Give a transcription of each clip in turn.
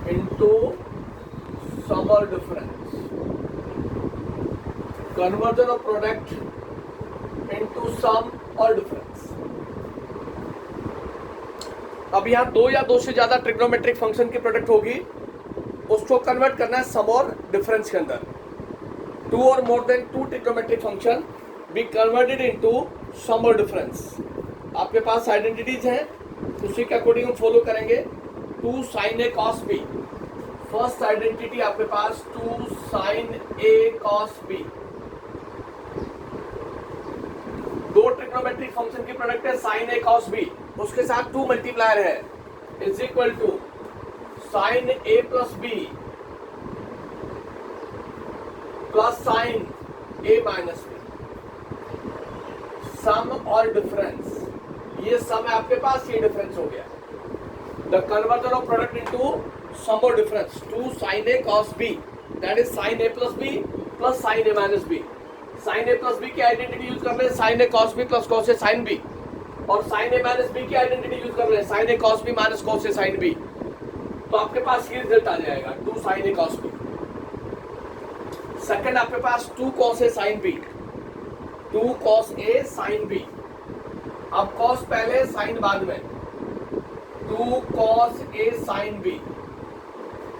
into sum or difference. Conversion of product into sum or difference. अब यहाँ दो या दो से ज्यादा ट्रिग्नोमेट्रिक फंक्शन की प्रोडक्ट होगी, उसको कन्वर्ट करना है सम और डिफरेंस के अंदर. टू और more than two trigonometric function be converted into sum और डिफरेंस. आपके पास आइडेंटिटीज हैं, उसी के अकॉर्डिंग हम फॉलो करेंगे. Two sine A cos B. First identity आपके पास two sine A cos B. दो ट्रिग्नोमेट्रिक फंक्शन की प्रोडक्ट है साइन ए कॉस बी, उसके साथ टू मल्टीप्लायर है, is equal to sine A plus B plus sine A minus B. Sum और difference, ये सम है आपके पास, ये डिफरेंस हो गया. The conversion of product into sum और difference. Two sine A cos B, that is sine A plus B plus sine A minus B. Sine A plus B की आइडेंटिटी यूज कर रहे हैं sine A cos B plus cos A sine B, और sine A minus B की identity use कर रहे हैं sine A cos B minus cos A sine B. तो आपके पास ये रिजल्ट आ जाएगा two sine A cos B. Second आपके पास two cos A sine B. Two cos A sine B. अब कॉस पहले साइन बाद में. Two cos A sine B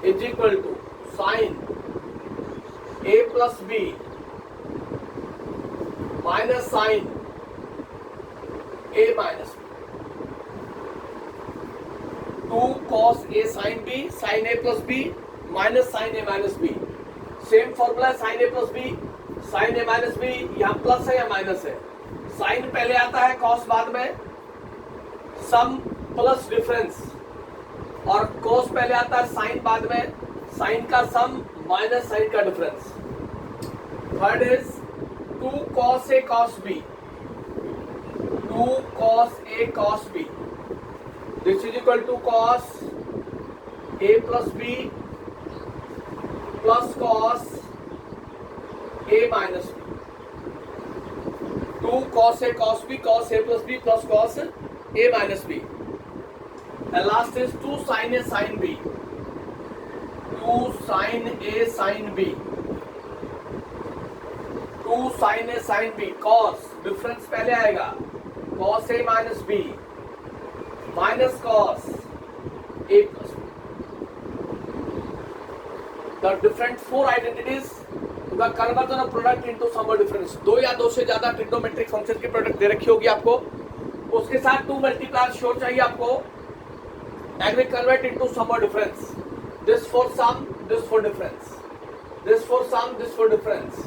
is equal to sine A plus B minus sine A minus B. Two cos A sine B, sine A plus B minus sine A minus B. Same formula है sine A plus B sine A minus B. यहाँ plus है या minus है. Sign पहले आता है, cos बाद में. सम प्लस डिफरेंस, और कॉस पहले आता है, साइन बाद में. साइन का सम माइनस साइन का difference. Third is two cos A cos B. Two cos A cos B, this is equal to cos A plus B plus cos A minus B. Two cos A cos B, cos A plus B plus cos A minus B. And last is 2 sin A sin B. 2 sin A sin B. 2 sin A sin B. Cos difference पहले आएगा, cos A minus B minus cos A plus B. The different four identities, the conversion of product into sum or difference. दो या दो से ज्यादा trigonometric function की product दे रखी होगी आपको, उसके साथ टू मल्टीप्लायर श्योर चाहिए आपको, and we convert into sum or difference. This for sum, this for difference. This for sum, this for difference.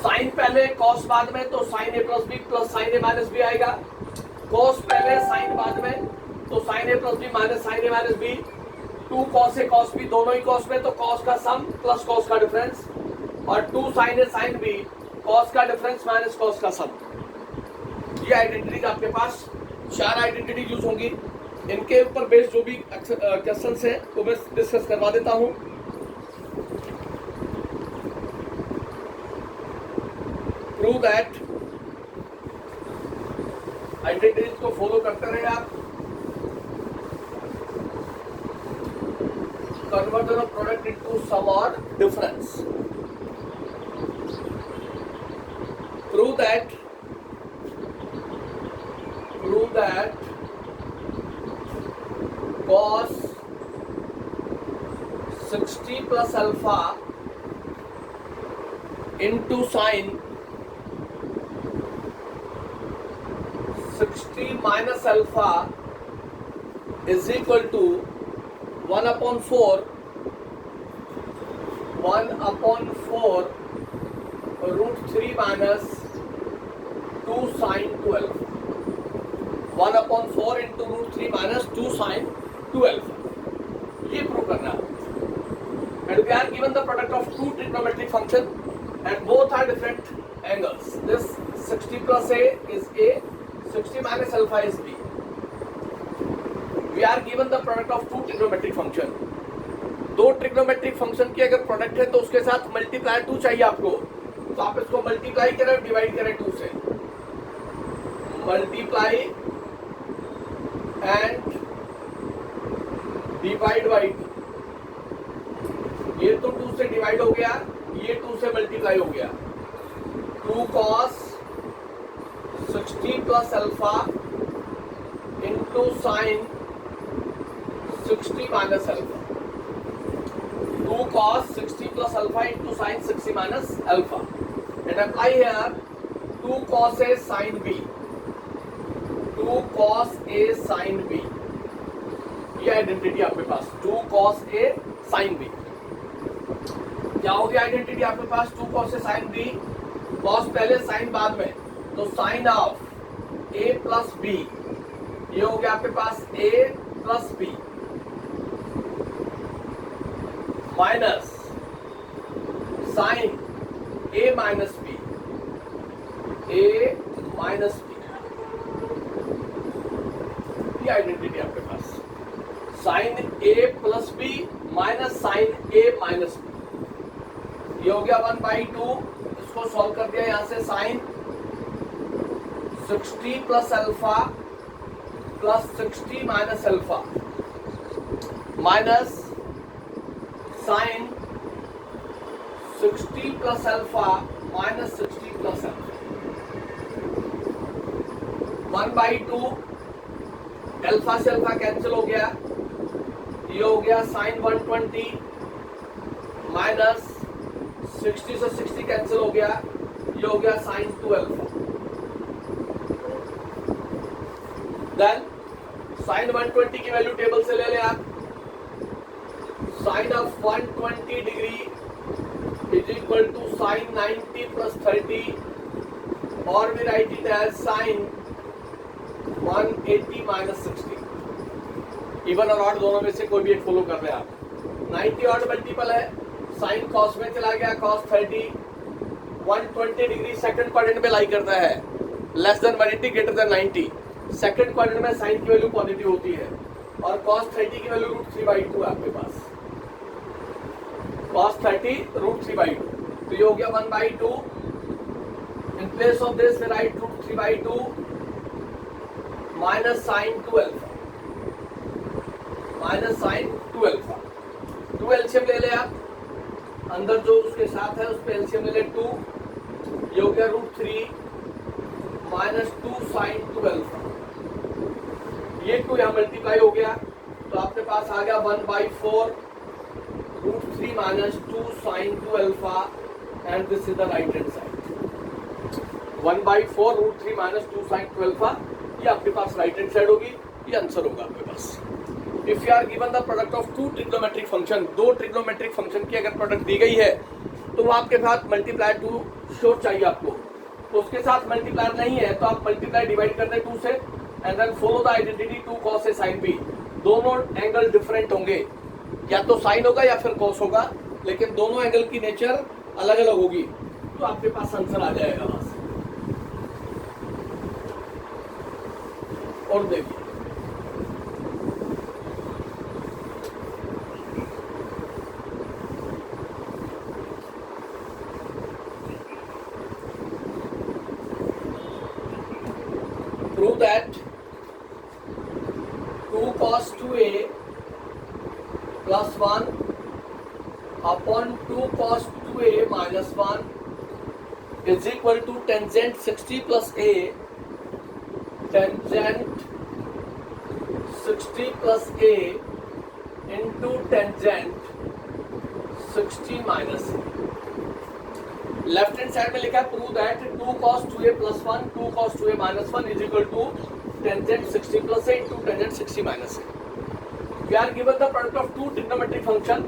Sine पहले cos बाद में, तो sin a plus b plus sin a minus b आएगा. cos पहले sine बाद में, तो sin a plus b minus sin a minus b. 2 cos a cos b, दोनों ही cos में, तो cos का सम प्लस cos का डिफरेंस, और 2 sin a sin b cos का डिफरेंस माइनस cos का सम. ये आइडेंटिटीज आपके पास चार आइडेंटिटी यूज होंगी. इनके ऊपर बेस्ड जो भी क्वेश्चंस हैं वो मैं डिस्कस करवा देता हूं. प्रूव दैट, आइडेंटिटीज को फॉलो करते रहे आप. Conversion of product into sum और difference. Prove that cos 60 plus alpha into sin 60 minus alpha is equal to 1 upon 4 root 3 minus 2 sin 12. 1 upon 4 into root 3 minus 2 sin 12. ये prove करना है. And we are given the product of two trigonometric functions and both are different angles. This 60 plus A is A, 60 minus alpha is B. We are given the product of two trigonometric function. दो trigonometric function की अगर product है तो उसके साथ multiply 2 चाहिए आपको, तो आप इसको मल्टीप्लाई करें, डिवाइड करें 2 से. Multiply and divide by 2. ये तो 2 से डिवाइड हो गया, ये 2 से मल्टीप्लाई हो गया। 2 cos 60 plus alpha into sine 60 minus alpha. 2 cos 60 plus alpha into sin 60 minus alpha, and apply here 2 cos A sin B, 2 cos A sin B, ये आइडेंटिटी आपके पास 2 cos A sin B। क्या हो गया identity आपके पास 2 cos A sin B, cos पहले sin बाद में, तो sin of A plus B, ये हो गया आपके पास A plus B minus sine A minus B, A minus B, ये आइडेंटिटी आपके पास sine A plus B minus sine A minus B, ये हो गया 1/2। इसको सॉल्व कर दिया यहां से sine 60 plus alpha plus 60 minus alpha minus sine 60 plus alpha minus 60 plus alpha 1/2। Alpha से अल्फा कैंसिल हो गया, ये हो गया साइन 120 माइनस 60 से 60 कैंसिल हो गया, ये हो गया साइन 2 अल्फा। देन साइन 120 की वैल्यू टेबल से ले ले आप, sine of 120 degree is equal to sine 90 plus 30, और we write it as sine 180 minus 60। Even और ऑड दोनों में से कोई भी एक फॉलो कर रहे हैं आप। 90 ऑड मल्टीपल है, साइन कॉस में चला गया, कॉस 30 120 डिग्री सेकंड क्वाड्रेंट में लाई करता है, less than 180 greater than 90। Second quadrant में साइन की वैल्यू पॉजिटिव होती है, और cos 30 की वैल्यू √3/2 है आपके पास, cos 30 √3/2, तो ये हो गया 1/2। In place of this we write √3/2 minus sine 2 alpha, minus sine 2 alpha. 2 LCM ले ले आप, अंदर जो उसके साथ है उस पे एलसीएम ले ले 2, ये हो गया √3 माइनस 2 साइन 2 अल्फा, ये 2 यहाँ मल्टीप्लाई हो गया, तो आपके पास आ गया 1/4 √3 minus 2 sine 2 alpha, and this is the right hand side. 1/4 √3 minus 2 sine 2 alpha, ये आपके पास राइट हैंड साइड होगी, ये आंसर होगा आपके पास। If you are given the product of 2 trigonometric function, 2 trigonometric function की अगर प्रोडक्ट दी गई है, तो वो आपके साथ मल्टीप्लाई 2 श्योर चाहिए आपको, तो उसके साथ मल्टीप्लायर नहीं है तो आप मल्टीप्लाई डिवाइड कर दें 2 से, and then follow the identity 2 cos A sin B। दोनों एंगल डिफरेंट होंगे, या तो साइन होगा या फिर कॉस होगा, लेकिन दोनों एंगल की नेचर अलग अलग होगी, तो आपके पास आंसर आ जाएगा वहां से। और देखिए prove that 2 cos 2a plus 1 upon 2 cos 2a minus 1 is equal to tangent 60 plus a, tangent 60 plus a into tangent 60 minus a। Left hand side में लिखा है prove that 2 cos 2a plus 1 2 cos 2a minus 1 is equal to tangent 60 plus a into tangent 60 minus a। We are given the product of 2 trigonometric function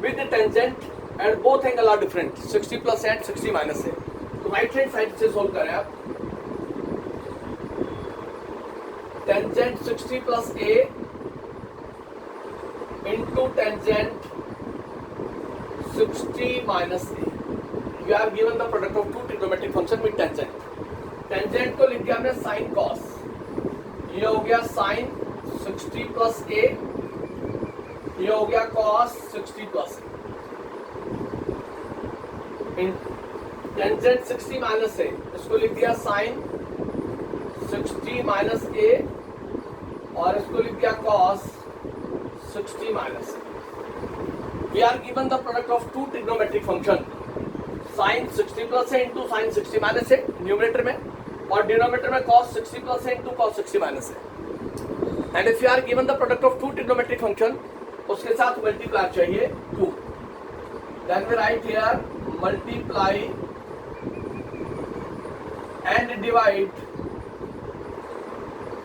with the tangent and both angle are different, 60 plus a and 60 minus a। तो right hand side से solve करें आप, tangent 60 plus a into tangent 60 minus a। We are given the product of 2 trigonometric function with tangent। tangent को लिख दिया हमने sin cos, ये हो गया sin 60 plus a, ये हो गया cos 60 plus a। tangent 60 minus a, इसको लिख दिया sin 60 minus a, और इसको लिख दिया cos 60 minus a। We are given the product of two trigonometric function sine 60 plus है इंटू साइन 60 माइनस है न्यूमरेटर में, और डिनोमिनेटर में कॉस 60 प्लस है इंटू कॉस 60 माइनस है। And if you are given the product of two trigonometric function, उसके साथ multiply चाहिए 2, then we write here multiply and divide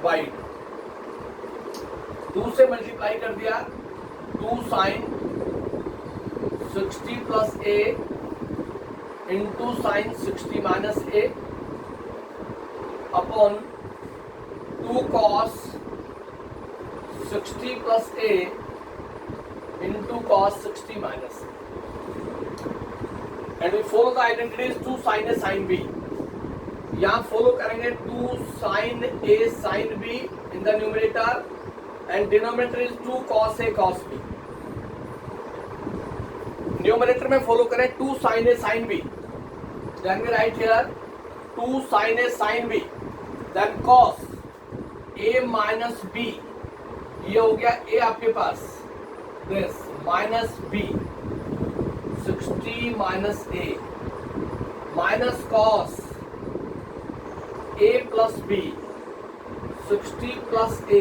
by 2 से मल्टीप्लाई कर दिया 2 sine 60 plus A into sine 60 minus A upon 2 cos 60 plus A into cos 60 minus, and we follow the identities 2 sine A sine B. यहां follow करेंगे 2 sine A sine B in the numerator and denominator is 2 cos a cos b। Numerator में follow करें 2 sin a sin b, then we write here 2 sin a sin b, then cos a minus b, ये हो गया a आपके पास, this minus b 60 minus a minus cos a plus b 60 plus a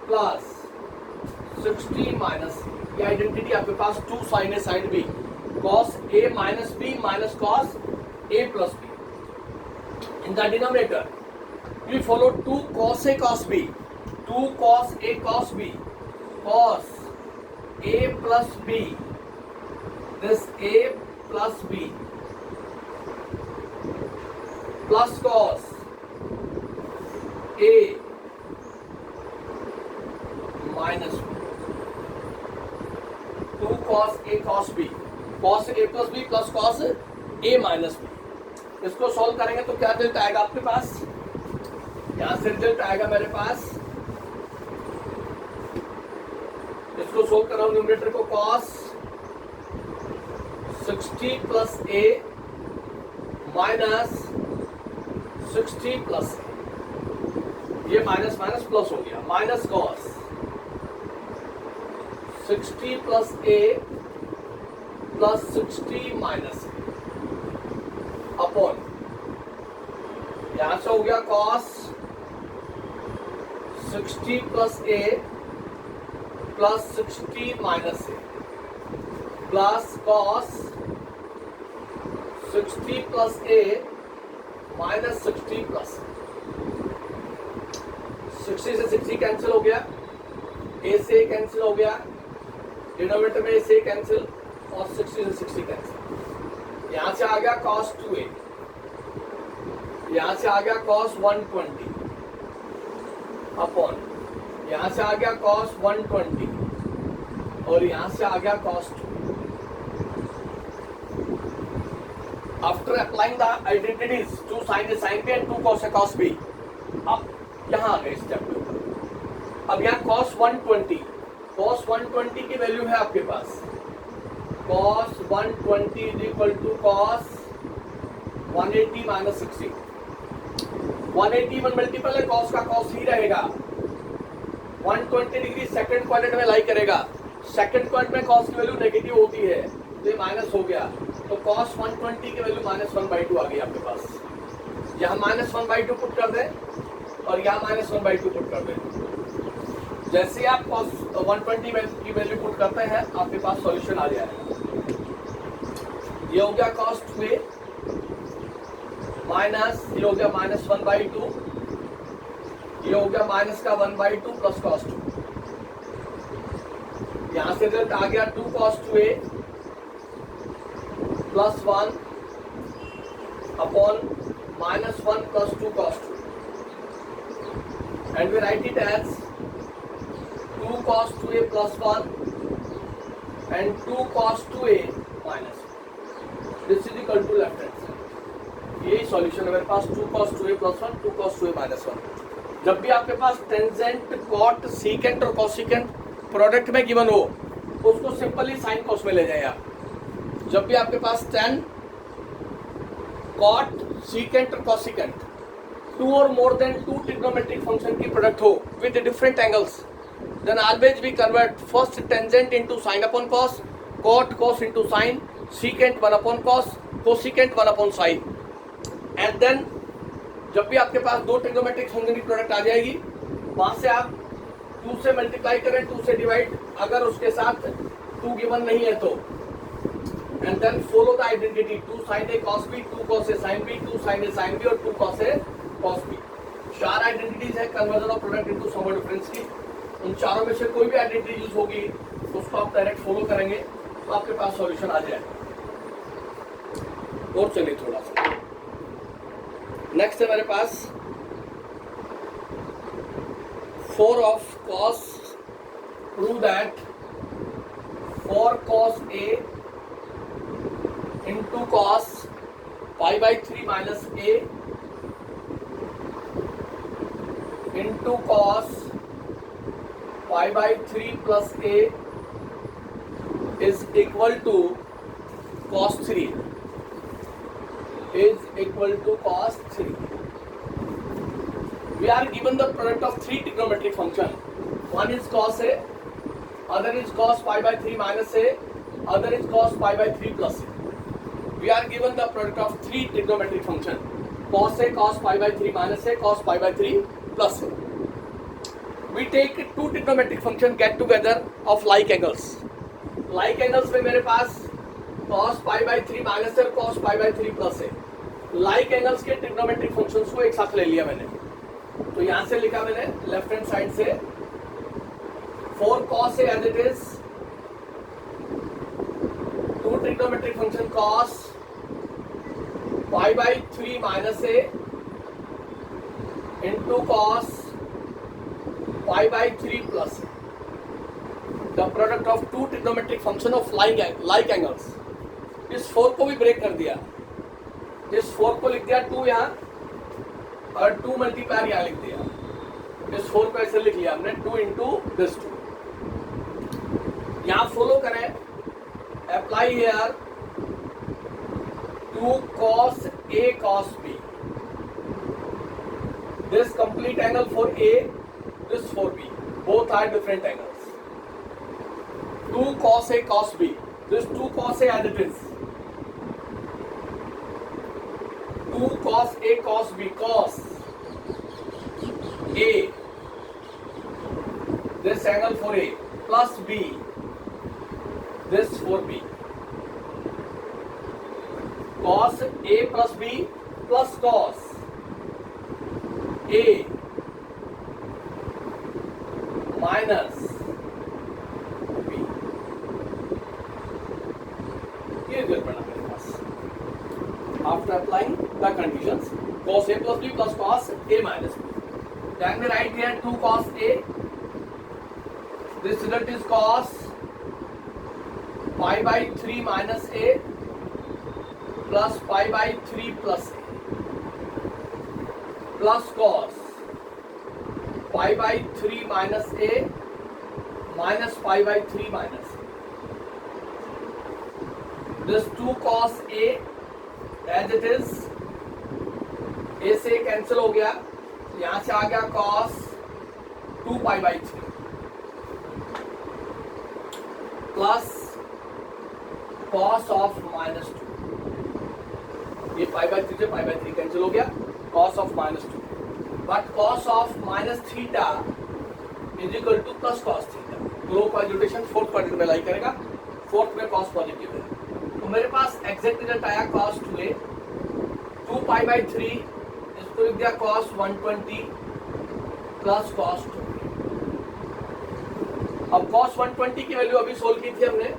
plus 60 minus, ये identity आपके पास 2 sine A sine B cos A minus B minus cos A plus B. In the denominator we follow 2 cos A cos B, 2 cos A cos B cos A plus B, this A plus B plus cos A minus 2 cos a cos b, cos a plus b plus cos a minus b। इसको solve करेंगे तो क्या result आएगा आपके पास, यहां से result आएगा मेरे पास, इसको सोल्व कर रहा हूं न्यूमरेटर को, cos 60 plus a minus 60 plus, ये माइनस माइनस प्लस हो गया, minus cos 60 plus a plus 60 minus upon, यहां से हो गया cos 60 plus a plus 60 minus a plus cos 60 plus a minus 60 plus, 60 से 60 कैंसिल हो गया, a से कैंसिल हो गया, डिनोमिनेटर में से कैंसिल और 60 से 60 कैंसिल, यहां से आ गया cos 2a, यहां से आ गया cos 120 अपॉन, यहां से आ गया cos 120 और यहां से आ गया cos 2। After applying the identities 2 sin a sin b and 2 cos a cos b, अब यहां आ गए स्टेप के ऊपर। अब यहां cos 120 की वैल्यू है आपके पास, cos 120 is equal to cos 180 minus 60, 181 multiple है cos का, cos ही रहेगा, 120 डिग्री सेकंड क्वाड्रेंट में लाई करेगा, सेकंड क्वाड्रेंट में cos की वैल्यू नेगेटिव होती है तो ये माइनस हो गया, तो cos 120 की वैल्यू -1/2 आ गई आपके पास, यहाँ -1/2 पुट कर दें और यहाँ -1/2 पुट कर दें। जैसे आप cos 120 की वैल्यू पुट करते हैं आपके पास सॉल्यूशन आ जाएगा। ये हो गया cos 2a माइनस, ये हो गया -1/2, ये हो गया माइनस का 1/2 प्लस cos 2, यहां से रिजल्ट आ गया 2 cos 2a plus 1 upon -1 plus 2 cos 2, and we write it as 2 cos 2a plus 1 and 2 cos 2a minus 1. This is equal to left hand side. यही सॉल्यूशन है मेरे पास, 2 cos 2a plus 1, 2 cos 2a minus 1। जब भी आपके पास tangent, cot, secant और cosecant product में given हो, उसको सिंपली साइन कॉस में ले जाए आप। जब भी आपके पास tan, कॉट, सीकेंट और कोसिकेंट 2 और मोर देन 2 ट्रिग्नोमेट्रिक फंक्शन की प्रोडक्ट हो with different angles, then always we convert first tangent into sin upon cos, cot cos into sin, secant 1 upon cos, cosecant 1 upon sin. And then जब भी आपके पास दो trigonometric function की product आ जाएगी, वहां से आप 2 से मल्टीप्लाई करें, 2 से डिवाइड, अगर उसके साथ 2 गिवन नहीं है तो, and then follow the identity 2 sin a cos b, 2 cos a sin b, 2 sin a sin b और 2 cos a cos b. 4 identities है conversion of product into sum और डिफरेंस की. उन चारों में से कोई भी आइडेंटिटी यूज होगी उसको आप डायरेक्ट फॉलो करेंगे तो आपके पास सॉल्यूशन आ जाएगा. और चलिए थोड़ा सा नेक्स्ट है मेरे पास 4 of cos, prove that 4 cos a into cos pi by 3 minus a into cos pi by 3 plus a is equal to cos 3 is equal to cos 3. We are given the product of 3 trigonometric function. One is cos a, other is cos pi by 3 minus a, other is cos pi by 3 plus a. We are given the product of 3 trigonometric function. Cos a, cos pi by 3 minus a, cos pi by 3 plus a. We take 2 trigonometric function get together of like angles. Like angles में मेरे पास cos pi by 3 minus a, cos pi by 3 plus a. Like angles के trigonometric functions को एक साथ ले लिया मैंने, तो यहां से लिखा मैंने लेफ्ट हैंड साइड से 4 cos a as it is, 2 trigonometric function cos pi by 3 minus a into cos pi by 3 plus a. The product of 2 trigonometric function of like angles. इस 4 को भी ब्रेक कर दिया, इस 4 को लिख दिया 2 यहाँ और 2 मल्टीप्लाई यहाँ लिख दिया. इस 4 को ऐसे लिख लिया हमने 2 इंटू दिस 2. यहाँ फॉलो करें, apply here 2 cos a cos b. This complete angle for a, this for b. Both are different angles. 2 cos a cos b. This 2 cos a as it is. 2 cos a cos b, cos a, this angle for a, plus b, this for b. Cos a plus b plus cos a minus b. ये result बना मेरे पास. After applying the conditions, cos a plus b plus cos a minus b. Then we write here 2 cos a. This result is cos pi by 3 minus a plus pi by 3 plus a plus cos pi by 3 minus a minus pi by 3 minus a. This 2 cos a as it is, A से cancel हो गया, यहां से आ गया cos 2 pi by 3 plus cos of minus 2. ये pi by 3 से pi by 3 cancel हो गया, cos of minus 2. But cos of minus theta is equal two plus cos theta. दो कॉन्जुगेशन फोर्थ क्वाड्रेंट में लाई करेगा, फोर्थ में cos positive है. तो मेरे पास एग्जैक्ट रिजल्ट आया cos 2a, 2 pi by 3, इसको लिख दिया cos 120 प्लस cos 2. अब cos 120 की वैल्यू अभी सोल्व की थी हमने.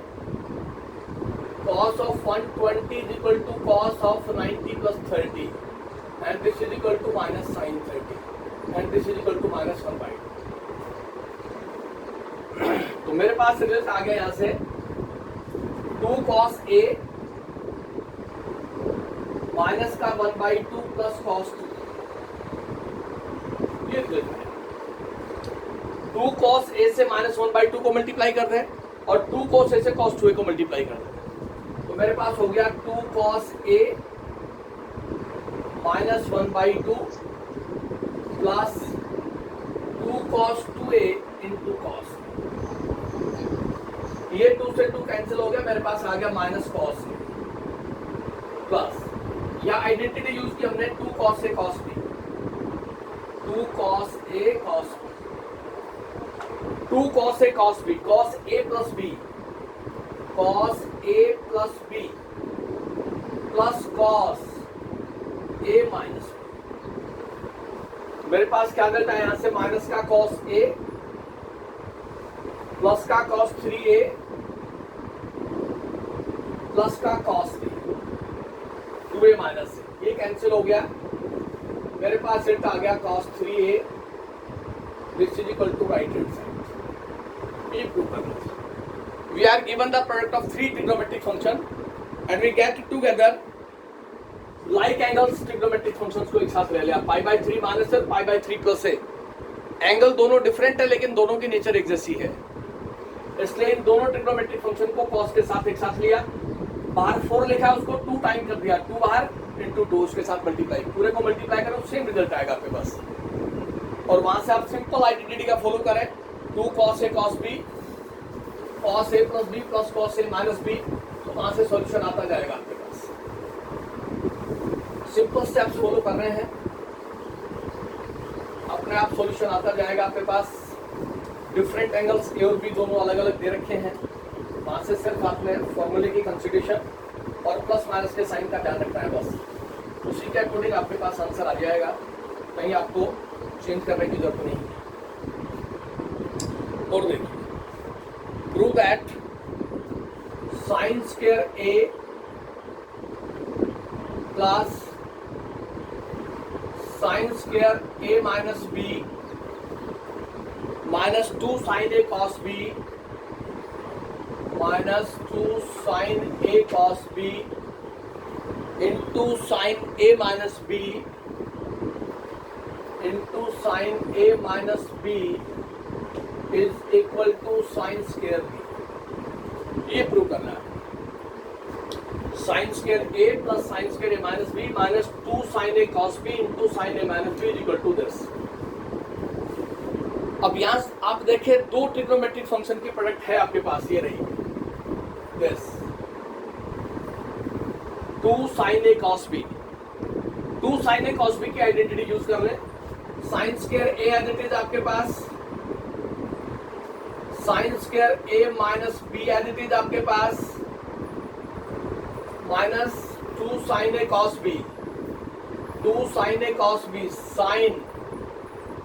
cos of 120 is equal to cos of 90 plus 30 and this is equal to minus sin 30 and this is equal to minus 1 by 2. तो मेरे पास रिजल्ट आ गया यहाँ से 2 cos a माइनस का 1 by 2 प्लस cos 2. ये रिजल्ट है. 2 cos a से माइनस 1 by 2 को मल्टीप्लाई कर रहे हैं और 2 cos a से cos 2a को मल्टीप्लाई कर रहे हैं. तो मेरे पास हो गया 2 cos a minus 1 by 2 plus 2 cos 2a into cos. ये 2 से 2 कैंसिल हो गया, मेरे पास आ गया माइनस कॉस ए प्लस, या आइडेंटिटी यूज की हमने 2 cos A cos B, 2 cos A cos B, 2 cos A cos B, cos A plus B, cos A plus B plus cos A minus B. मेरे पास क्या करता है, यहां से माइनस का कॉस ए प्लस का कॉस 3a प्लस का कॉस बी, 2a माइनस से ये कैंसिल हो गया, मेरे पास रिट आ गया cos 3a which is equal to right hand side. ये प्रूव करना है। We are given the product of 3 trigonometric function and we get together like angles trigonometric functions को एक साथ ले लिया, पाई बाई 3 माइनस है, पाई बाई 3 प्लस है। एंगल दोनों डिफरेंट है लेकिन दोनों की नेचर एक जैसी है, इसलिए इन दोनों ट्रिग्नोमेट्रिक फंक्शन को cos के साथ एक साथ लिया, बाहर 4 लिखा है उसको 2 टाइम कर दिया, 2 बाहर इंटू 2 उसके साथ मल्टीप्लाई, पूरे को मल्टीप्लाई करो सेम रिजल्ट आएगा आपके पास। और वहां से आप सिंपल आइडेंटिटी का फॉलो करें, 2 cos a cos b, cos a plus b plus cos a minus b, तो वहां से सॉल्यूशन आता जाएगा आपके पास। सिंपल स्टेप्स फॉलो कर रहे हैं, अपने आप सॉल्यूशन आता जाएगा आपके पास। डिफरेंट एंगल्स ए और बी दोनों अलग अलग दे रखे हैं, वहां से सिर्फ आपने फॉर्मूले की कंसिडरेशन और प्लस माइनस के साइन का ध्यान रखना है बस, उसी के अकॉर्डिंग आपके पास आंसर आ जाएगा, कहीं आपको चेंज करने की जरूरत नहीं है। और देखिए, prove that sine square A plus sine square A minus B minus 2 sine A cos B minus 2 sine A cos B into sine A minus B into sine A minus B is equal to sine square B. ये prove करना है। Sine square A plus sine square A minus B minus 2 sine A cos B into sine A minus B is equal to this. अब यहां आप देखें, 2 trigonometric function की product है आपके पास, ये रही this 2 sin a cos b, 2 sin a cos b की आइडेंटिटी यूज कर रहे हैं। Sine square A as it is आपके पास, sine square A minus B as it is आपके पास, minus 2 sin a cos b, 2 sin a cos b sine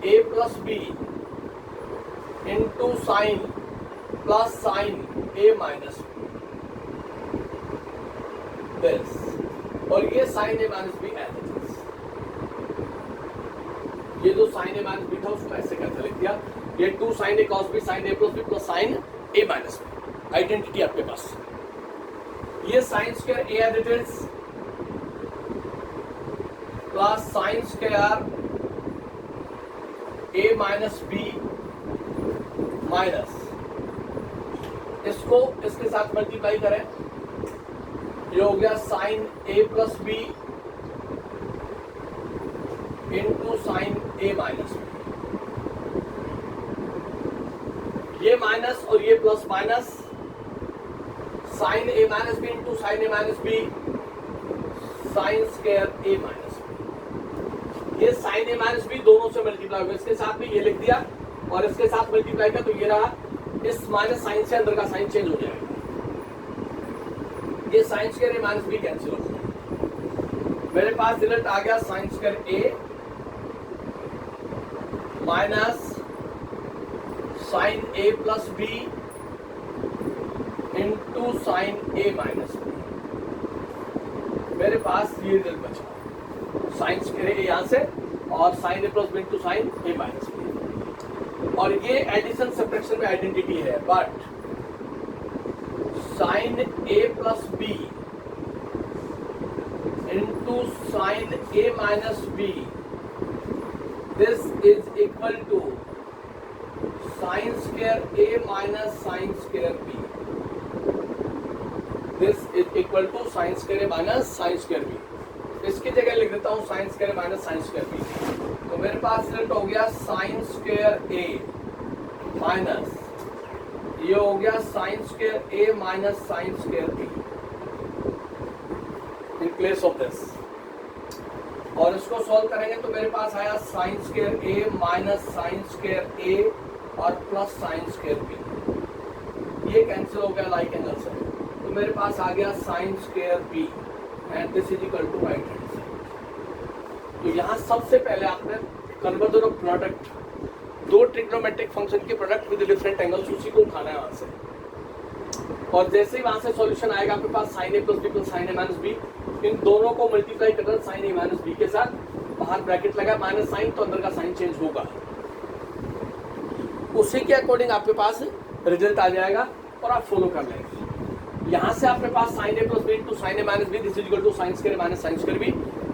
a plus b into sine plus sine A minus this, और ये sine A minus B as it is. ये जो sign A minus B था उसको ऐसे करके लिख दिया, ये 2 sine A cos B sine A plus B plus sine A minus B, identity आपके पास। ये sine square A as it is plus sine square A minus B minus, इसको इसके साथ मल्टीप्लाई करें, ये हो गया sine A plus B into sine A minus B, ये माइनस और ये plus minus, sine A minus B into sine A minus B sine square A minus B. ये साइन ए माइनस बी दोनों से मल्टीप्लाई हुआ, इसके साथ भी ये लिख दिया और इसके साथ मल्टीप्लाई किया, तो ये रहा, इस माइनस साइन से अंदर का साइन चेंज हो जाएगा, ये sine square A minus B cancel हो जाएगा। मेरे पास रिजल्ट आ गया sine square A minus sine A plus B into sine A minus B. मेरे पास ये रिजल्ट बचा, साइन स्क्वायर ए यहां से और sine A plus B into sine A minus B, और ये एडिशन सब्ट्रैक्शन में आइडेंटिटी है, but sine A plus B into sine A minus B this is equal to sine square A minus sine square B, this is equal to sine square A minus sine square B. इसकी जगह लिख देता हूं sine square minus sine square B, तो मेरे पास result हो गया sine square A minus, ये हो गया sine square A minus sine square be in place of this, और इसको सॉल्व करेंगे तो मेरे पास आया sign square A minus sine square ए और प्लस साइन स्क्वायर बी, ये कैंसिल हो गया लाइक एंगल से, तो मेरे पास आ गया sine square B and this is equal to right hand side. तो यहाँ सबसे पहले आपने कन्वर्जन ऑफ प्रोडक्ट, दो ट्रिग्नोमेट्रिक फंक्शन के प्रोडक्ट विद डिफरेंट एंगल्स, उसी को उठाना है वहां से, और जैसे ही वहां से सॉल्यूशन आएगा आपके पास sine A plus B plus sine A minus B, इन दोनों को मल्टीप्लाई करना साइन ए माइनस बी के साथ, बाहर ब्रैकेट लगा माइनस साइन तो अंदर का साइन चेंज होगा, उसी के अकॉर्डिंग आपके पास रिजल्ट आ जाएगा और आप फॉलो कर लेंगे। यहाँ से आपके पास sine A plus B into sine A minus B this is equal to sine square minus sine square B,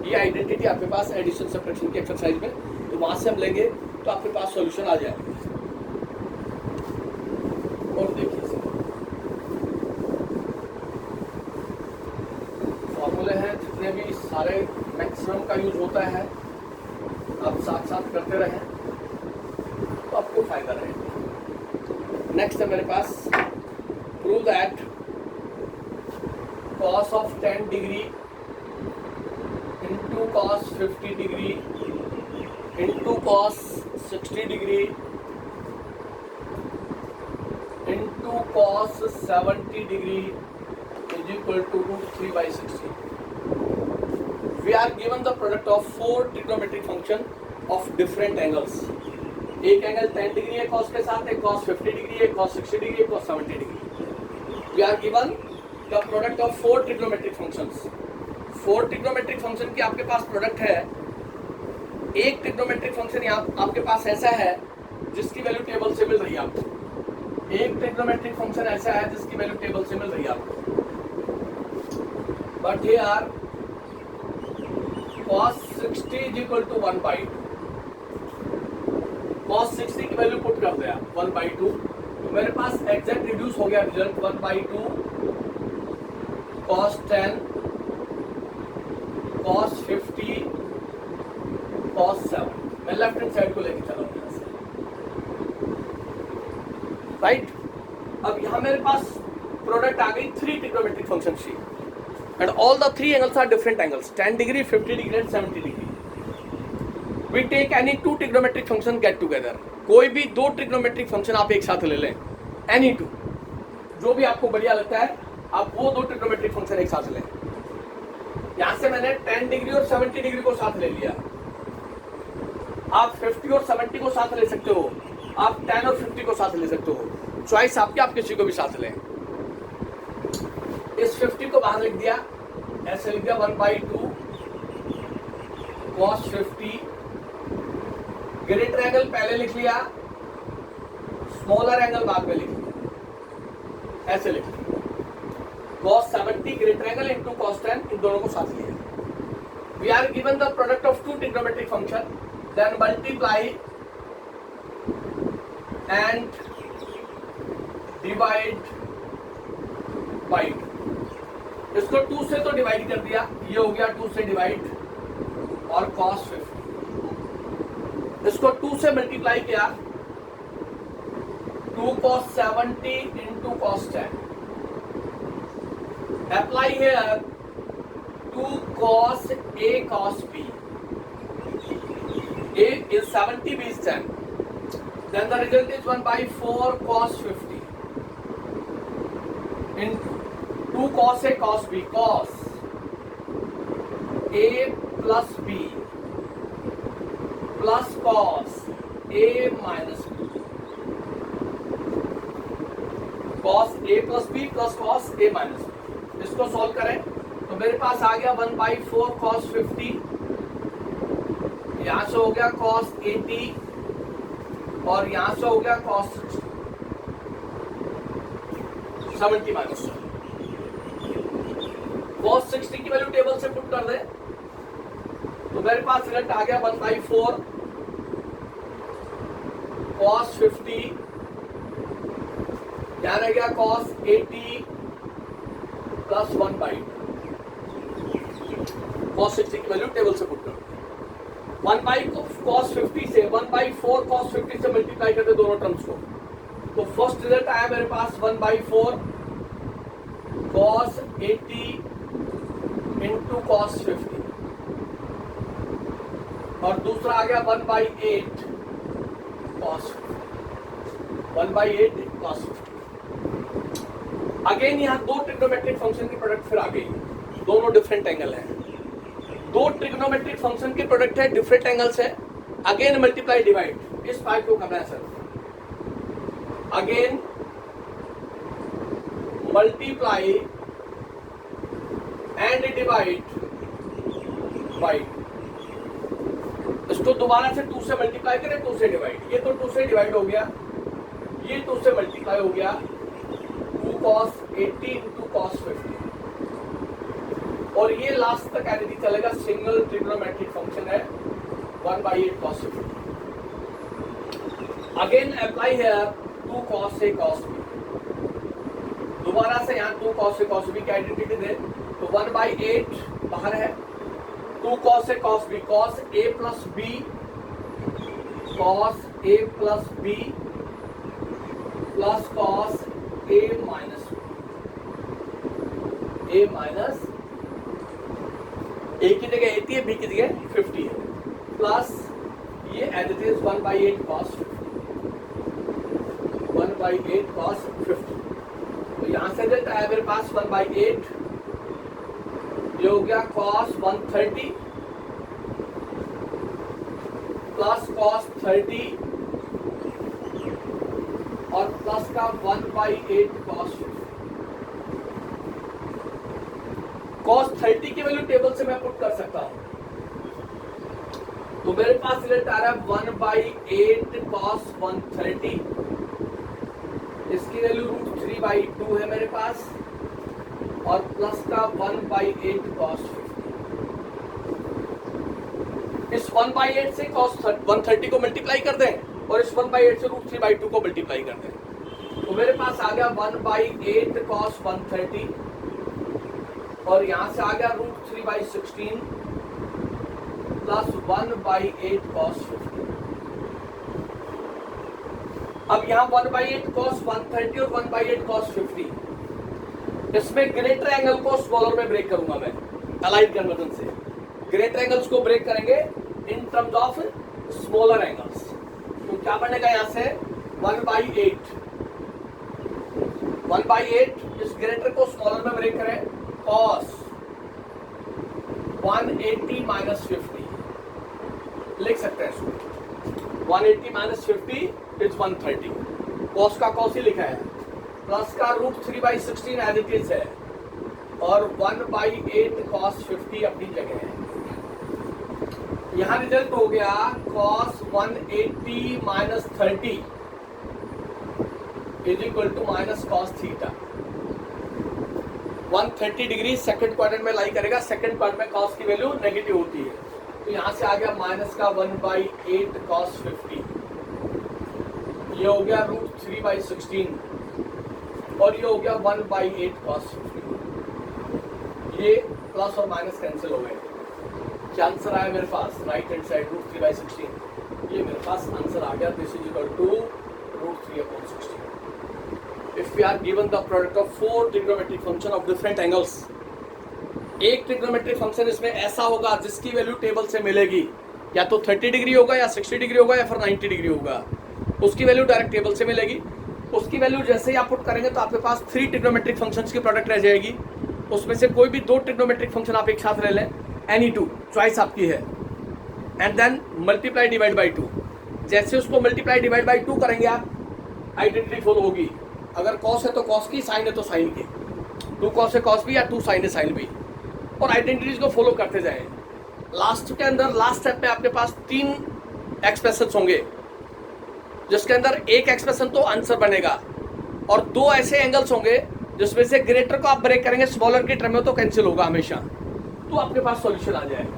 ये आइडेंटिटी आपके पास एडिशन सब्ट्रैक्शन की एक्सरसाइज में, तो वहां से हम लेंगे तो आपके पास सॉल्यूशन आ जाएगा। और देखिए फॉर्मूले हैं जितने भी सारे मैक्सिमम का यूज होता है, आप साथ साथ करते रहें तो आपको फायदा रहेगा। नेक्स्ट है मेरे पास prove that cos of 10 degree into cos 50 degree into cos 60 degree into cos 70 degree is equal to root 3 by 60. We are given the product of four trigonometric function of different angles. एक angle 10 degree है cos के साथ, एक cos 50 degree है, cos 60 degree है, cos 70 degree. We are given the product of four trigonometric functions. Four trigonometric function की आपके पास product है। एक ट्रिग्नोमेट्रिक फंक्शन यहाँ आपके पास ऐसा है जिसकी वैल्यू टेबल से मिल रही है आपको, एक ट्रिग्नोमेट्रिक फंक्शन ऐसा है जिसकी वैल्यू टेबल से मिल रही है आपको, but here cos 60 is equal to 1/2, cos 60 की वैल्यू पुट कर दिया 1/2, तो मेरे पास एग्जैक्ट रिड्यूस हो गया रिजल्ट 1/2 cos 10 cos 50 cos 7। मैं लेफ्ट हैंड साइड को लेके चला हूं यहां से, राइट। अब यहां मेरे पास प्रोडक्ट आ गई थ्री ट्रिग्नोमेट्रिक फंक्शन की, and all the three angles are different angles, 10 degree 50 degree and 70 degree. We take any two trigonometric function get together, कोई भी दो ट्रिग्नोमेट्रिक फंक्शन आप एक साथ ले लें, एनी टू, जो भी आपको बढ़िया लगता है आप वो दो ट्रिग्नोमेट्रिक फंक्शन एक साथ लें। यहां से मैंने 10 डिग्री और 70 डिग्री को साथ ले लिया, आप 50 और 70 को साथ ले सकते हो, आप 10 और 50 को साथ ले सकते हो, चॉइस आपकी, आप किसी को भी साथ लें। इस 50 को बाहर लिख दिया, ऐसे लिख दिया 1/2 cos 50, ग्रेटर एंगल पहले लिख लिया, स्मॉलर एंगल बाद में लिख लिया, ऐसे लिख लिया cos 70 greater angle into cos 10, इन दोनों को साथ लिया। We are given the product of two trigonometric function, then multiply and divide by 2। इसको 2 से तो डिवाइड कर दिया, ये हो गया 2 से डिवाइड, और cos 50, इसको 2 से मल्टीप्लाई किया, 2 cos 70 into cos 10, apply here 2 cos A cos B, A is 70, B is 10, then the result is 1/4 cos 50 into 2 cos A cos B, cos A plus B plus cos A minus B, cos A plus B plus cos A minus B। इसको solve करें तो मेरे पास आ गया 1/4 cos 50, यहां से हो गया cos 80, और यहां से हो गया cos 70 माइनस। cos 60 की वैल्यू टेबल से पुट कर दे तो मेरे पास रिजल्ट आ गया 1/4 cos 50, यहां रह गया cos 80 प्लस 1/2, cos 60 की वैल्यू टेबल से पुट कर 1/cos 50 से 1/4 cos 50 से मल्टीप्लाई करते दोनों टर्म्स को, तो फर्स्ट रिजल्ट आया मेरे पास 1/4 cos 80 इंटू cos 50 और दूसरा आ गया 1/8 cos 1/8 cos 50। अगेन यहाँ दो ट्रिग्नोमेट्रिक फंक्शन की प्रोडक्ट फिर आ गई, दोनों डिफरेंट एंगल है। दो ट्रिग्नोमेट्रिक फंक्शन की प्रोडक्ट है, डिफरेंट एंगल्स है। अगेन मल्टीप्लाई डिवाइड, इस पार्ट को करना है sir. Again multiply and divide by, इसको दोबारा से 2 से मल्टीप्लाई करें, 2 से डिवाइड, ये तो 2 से डिवाइड हो गया, ये 2 से मल्टीप्लाई हो गया, 2 cos 80 इंटू cos 50 और ये लास्ट तक एडिटी चलेगा, सिंगल ट्रिग्नोमेट्रिक फंक्शन है 1/8 cos 50। अगेन अप्लाई है 2 cos A cos B, दोबारा से यहाँ 2 cos A cos B की आइडेंटिटी दे तो 1/8 बाहर है, 2 cos A cos B, cos A plus B, cos A plus B plus cos A minus A minus A की जगह 80 है, B की जगह 50 है, प्लस ये as it is 1/8 cos 1/8 cos 50। तो यहां से देता है मेरे पास 1/8, ये हो गया cos 130 प्लस cos 30 और प्लस का 1/8 cos 50। cos 30 की वैल्यू टेबल से मैं पुट कर सकता हूं, तो मेरे पास रिजल्ट आ रहा है 1/8 cos 130, इसकी वैल्यू √3/2 है मेरे पास और प्लस का 1/8 cos 50। इस 1/8 से cos 130 को मल्टीप्लाई कर दें और इस 1/8 से √3/2 को मल्टीप्लाई कर दें, तो मेरे पास आ गया 1/8 cos 130 और यहां से आ गया √3/16 प्लस 1/8 cos 50। अब यहाँ 1/8 cos 130 और 1/8 cos 50, इसमें ग्रेटर एंगल को स्मॉलर में ब्रेक करूंगा मैं अलाइड कन्वर्जन से। ग्रेटर एंगल्स को ब्रेक करेंगे in terms of smaller angles, तो क्या बनेगा यहाँ से 1/8 इस ग्रेटर को स्मॉलर में ब्रेक करें, cos 180 माइनस 50 लिख सकते हैं इसको, 180 माइनस 50 इज 130, cos का cos ही लिखा है, प्लस का √3/16 एज इट इज है और 1/8 cos 50 अपनी जगह है। यहां रिजल्ट हो गया cos 180 माइनस 30 is equal to minus cos theta. 130 degree second quadrant में लाई करेगा, सेकंड क्वाड्रेंट में cos की वैल्यू नेगेटिव होती है, तो यहां से आ गया माइनस का 1/8 cos 50, ये हो गया √3/16 और ये हो गया 1/8 cos 50। ये प्लस और माइनस कैंसिल हो गए, क्या आंसर आया मेरे पास राइट हैंड साइड √3/16, ये मेरे पास आंसर आ गया, this is equal to √3/16। If we are given the product of 4 trigonometric function of different angles, एक ट्रिग्नोमेट्रिक फंक्शन इसमें ऐसा होगा जिसकी वैल्यू टेबल से मिलेगी, या तो 30 डिग्री होगा या 60 डिग्री होगा या फिर 90 डिग्री होगा, उसकी वैल्यू डायरेक्ट टेबल से मिलेगी। उसकी वैल्यू जैसे ही आप पुट करेंगे तो आपके पास 3 ट्रिग्नोमेट्रिक फंक्शंस की प्रोडक्ट रह जाएगी, उसमें से कोई भी 2 ट्रिग्नोमेट्रिक फंक्शन आप एक साथ ले लें, एनी 2 चॉइस आपकी है, and then multiply divide by 2। जैसे उसको मल्टीप्लाई डिवाइड बाई 2 करेंगे आप, आइडेंटिटी फॉलो होगी, अगर कॉस है तो कॉस की, साइन है तो साइन की, 2 cos है cos भी या 2 sin है sin भी, और आइडेंटिटीज को फॉलो करते जाएं। लास्ट के अंदर लास्ट स्टेप में आपके पास 3 एक्सप्रेशंस होंगे, जिसके अंदर एक एक्सप्रेशन तो आंसर बनेगा और 2 ऐसे एंगल्स होंगे जिसमें से ग्रेटर को आप ब्रेक करेंगे, स्मॉलर की टर्म में तो कैंसिल होगा हमेशा, तो आपके पास सॉल्यूशन आ जाएगा।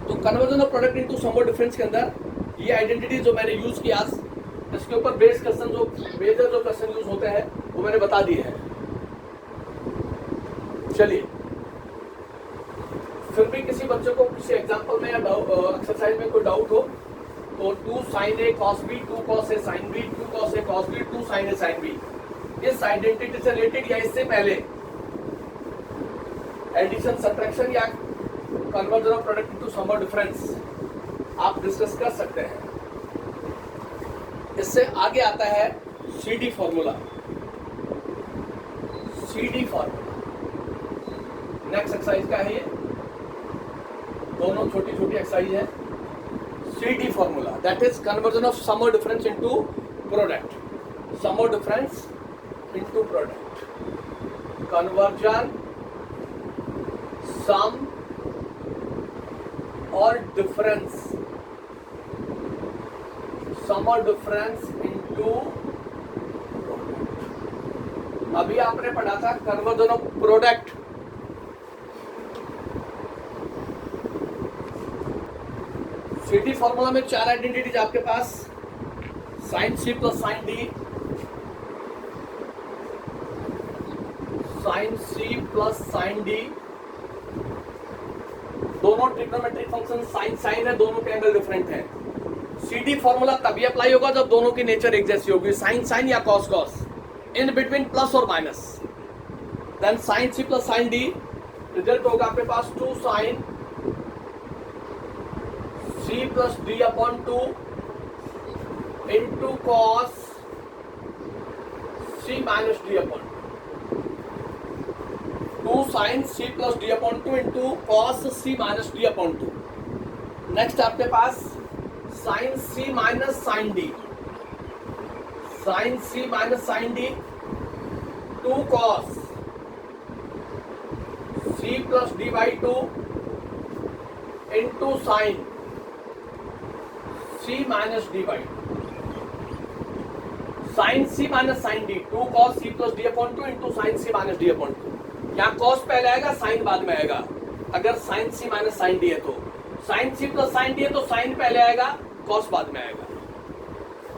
तो conversion of product into sum और डिफरेंस के अंदर ये आइडेंटिटी जो मैंने यूज किया, इसके ऊपर बेस क्वेश्चन जो मेजर जो क्वेश्चन यूज होते हैं वो मैंने बता दिए हैं। चलिए, फिर भी किसी बच्चे को किसी एग्जांपल में या एक्सरसाइज में कोई डाउट हो तो 2 sin a cos b, 2 cos a sin b, 2 cos a cos b, 2 sin a sin b। इस आइडेंटिटी से रिलेटेड या इससे पहले एडिशन, सब्ट्रैक्शन या conversion of product into sum और डिफरेंस आप डिस्कस कर सकते हैं। इससे आगे आता है CD formula. CD formula next exercise का है ये, दोनों छोटी छोटी एक्सरसाइज है। CD formula that is conversion of sum और डिफरेंस इनटू प्रोडक्ट, सम और difference into product, conversion sum और डिफरेंस, सम और डिफरेंस इनटू प्रोडक्ट। अभी आपने पढ़ा था conversion of product. CD formula में 4 आइडेंटिटीज आपके पास, sine C plus sine D, sine C plus sine D, दोनों ट्रिग्नोमेट्रिक फंक्शन साइन साइन है, दोनों के एंगल डिफरेंट है। CD फॉर्मूला तभी अप्लाई होगा जब दोनों की नेचर एक जैसी होगी, साइन साइन या cos cos, in between plus और minus. Then sine C plus sine D, result होगा आपके पास 2 sine C plus D upon 2 into cos C minus D upon 2 sine C plus D upon 2 into cos C minus D upon 2। Next आपके पास sine C minus sine D, sine C minus sine D 2 cos C plus D by 2 into sine C minus D by 2, sine C minus sine D 2 cos C plus D upon 2 into sine C minus D upon 2। यहाँ cos पहले आएगा, sign बाद में आएगा। अगर sine C minus sine D है तो sine C plus sine D है तो साइन पहले आएगा, cos बाद में आएगा।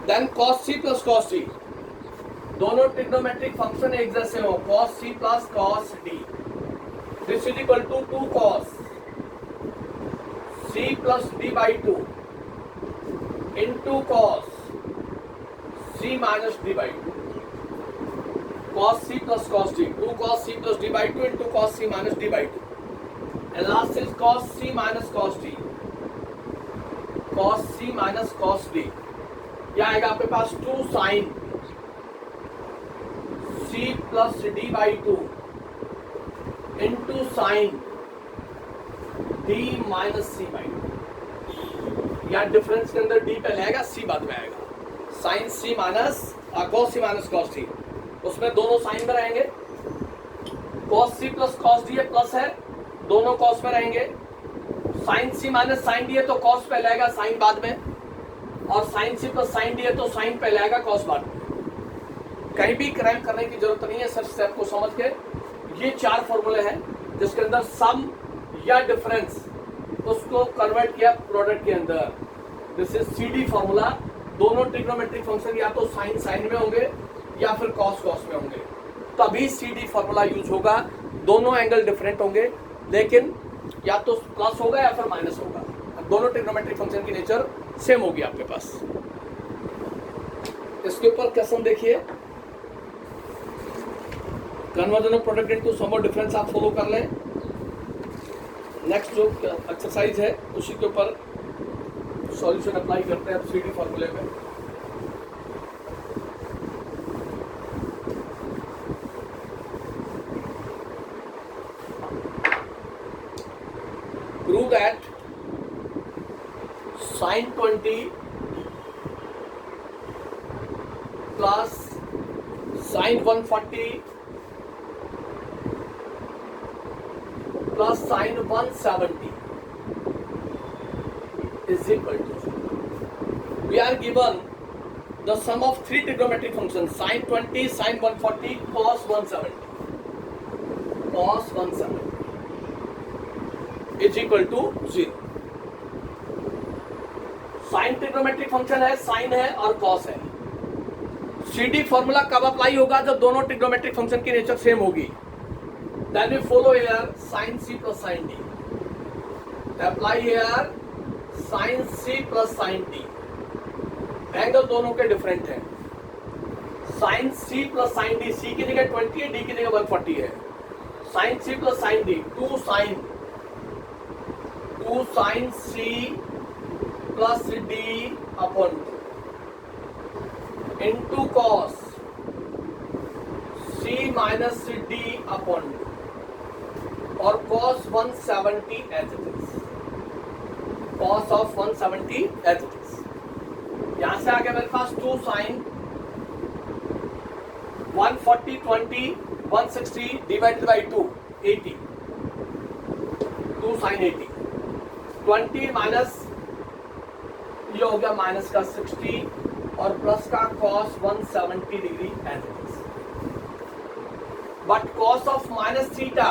Then cos C plus cos D, दोनों ट्रिग्नोमेट्रिक फंक्शन एक जैसे हो, cos C plus cos D, this is equal to 2 cos C plus D by 2 into cos C minus D by 2, cos C plus cos D, 2 cos C plus D by 2 into cos C minus D by 2। And last is cos C minus cos D, cos C minus cos D। क्या आएगा आपके पास 2 sine C plus D by 2 into sine D minus C by 2। या difference के अंदर D पहले आएगा, C बाद में आएगा। Sine C minus cos C minus cos D, उसमें दोनों साइन में रहेंगे। cos C plus cos D है, प्लस है, दोनों cos में रहेंगे। Sine C minus sine D है तो cos पहले आएगा, साइन बाद में। और sine C plus sine D है तो साइन पहले आएगा, cos बाद में। कहीं भी क्रैम्प करने की जरूरत नहीं है, सर स्टेप को समझ के। ये 4 फॉर्मूले हैं जिसके अंदर सम या डिफरेंस उसको कन्वर्ट किया प्रोडक्ट के अंदर। This is CD formula. दोनों ट्रिग्नोमेट्रिक फंक्शन या तो साइन साइन में होंगे या फिर कॉस कॉस में होंगे, तभी CD फॉर्मूला यूज होगा। दोनों एंगल डिफरेंट होंगे, लेकिन या तो प्लस होगा या फिर माइनस होगा। दोनों ट्रिग्नोमेट्रिक फंक्शन की नेचर सेम होगी आपके पास। इसके ऊपर क्वेश्चन देखिए, conversion of product into sum और डिफरेंस आप फॉलो कर लें। नेक्स्ट जो एक्सरसाइज है उसी के ऊपर सॉल्यूशन अप्लाई करते हैं अब CD फॉर्मूले में। Prove that sin 20 plus sin 140 plus sin 170 is equal to, we are given the sum of 3 trigonometric functions sin 20, sin 140, cos 170 is equal to 0। Sine trigonometric function है, साइन है और cos है। CD formula कब apply होगा? जब दोनों trigonometric function की नेचर सेम होगी। Then we follow here sin C plus sin D. Apply here sin C plus sin D. Angle दोनों के डिफरेंट है। Sine C plus sine D, C की जगह 20 है, डी की जगह 140 है। Sine C plus sine D, 2 sine C plus D upon into cos C minus D upon और cos 170 as it is, cos of 170 as it is। यहां से आ गया मेरे पास 2 sine 140 20 160 divided by 2 80, 2 sine 80 20 minus ये हो गया माइनस का 60 और प्लस का cos 170 degree as it is। But cos of minus theta,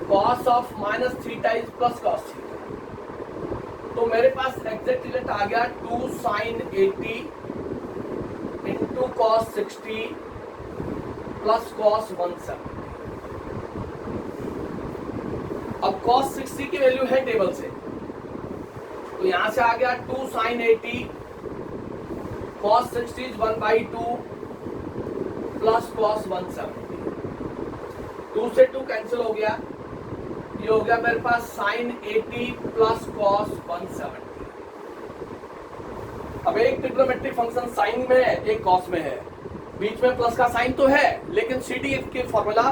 cos of minus theta is plus cos theta। तो मेरे पास एग्जैक्ट रिजल्ट आ गया 2 sine 80 into cos 60 plus cos 170। अब कॉस 60 की वैल्यू है टेबल से, तो यहां से आ गया 2 sine 80 cos 60 is 1/2 plus cos 170। 2 से 2 कैंसिल हो गया, ये हो गया मेरे पास साइन 80 प्लस कॉस 170। अब एक ट्रिग्नोमेट्रिक फंक्शन साइन में है, एक कॉस में है, बीच में प्लस का साइन तो है, लेकिन CD के फॉर्मूला